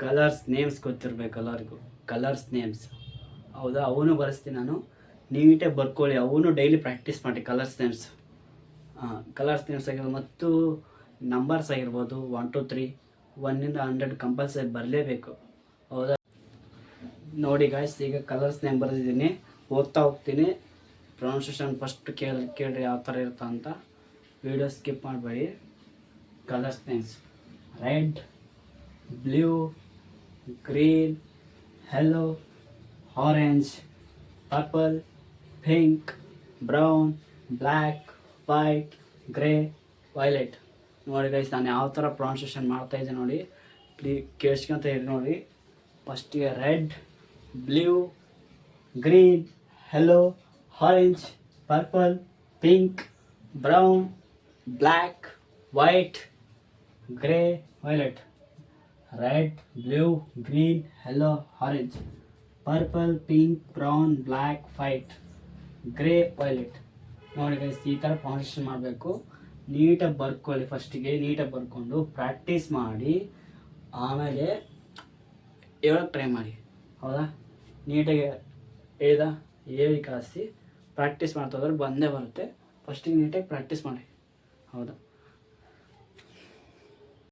Colours names ಗೊತ್ತಿರಬೇಕು ಎಲ್ಲರಿಗೂ. Colours names ಹೌದಾ, ಅವನು ಬರೆಸ್ತೀನಿ ನಾನು. ನೀಟಾಗಿ ಬರ್ಕೊಳ್ಳಿ, ಅವನು ಡೈಲಿ ಪ್ರಾಕ್ಟೀಸ್ ಮಾಡಿ. ಕಲರ್ಸ್ ನೇಮ್ಸ್ ಆಗಿರ್ಬೋದು ಮತ್ತು ನಂಬರ್ಸ್ ಆಗಿರ್ಬೋದು. 1 2 3 1 ಇಂದ 100 ಕಂಪಲ್ಸರಿ ಬರಲೇಬೇಕು. ಹೌದಾ, ನೋಡಿ ಗಾಯ್ಸ್, ಈಗ ಕಲರ್ಸ್ ನೇಮ್ ಬರೆದಿದ್ದೀನಿ, ಓದ್ತಾ ಹೋಗ್ತೀನಿ. ಪ್ರೊನೌನ್ಸಿಯೇಷನ್ ಫಸ್ಟ್ ಕೇಳ್ರಿ ಯಾವ ಥರ ಇರುತ್ತೆ ಅಂತ. ವಿಡಿಯೋ ಸ್ಕಿಪ್ ಮಾಡಬೇಡಿ. Colours names: red, blue, green, yellow, orange, purple, pink, brown, black, white, grey, violet. ನೋಡಿ ಗೈಸ್, ನಾನು ಯಾವ ಥರ ಪ್ರೊನೌನ್ಸಿಯೇಷನ್ ಮಾಡ್ತಾಯಿದ್ದೆ ನೋಡಿ, ಕೇಳಿಸ್ಕೊಂತ ಇರಿ ನೋಡಿ. ಫಸ್ಟಿಗೆ red, blue, green, yellow, orange, purple, pink, brown, black, white, grey, violet. Red, blue, green, yellow, orange, purple, pink, brown, black, white, grey, violet. ನೋಡಿ ಗೈಸ್, ಈ ಥರ ಪ್ರೊನೌನ್ಸಿಯೇಷನ್ ಮಾಡಬೇಕು. ನೀಟಾಗಿ ಬರ್ಕೊಳ್ಳಿ. ಫಸ್ಟಿಗೆ ನೀಟಾಗಿ ಬರ್ಕೊಂಡು ಪ್ರಾಕ್ಟೀಸ್ ಮಾಡಿ, ಆಮೇಲೆ ಹೇಳೋಕ್ಕೆ ಟ್ರೈ ಮಾಡಿ. ಹೌದಾ, ನೀಟಾಗಿ ಹೇಳಿ ಕಳಿಸಿ ಪ್ರಾಕ್ಟೀಸ್ ಮಾಡ್ತಾ ಹೋದ್ರೆ ಬಂದೇ ಬರುತ್ತೆ. ಫಸ್ಟಿಗೆ ನೀಟಾಗಿ ಪ್ರಾಕ್ಟೀಸ್ ಮಾಡಿ. ಹೌದಾ.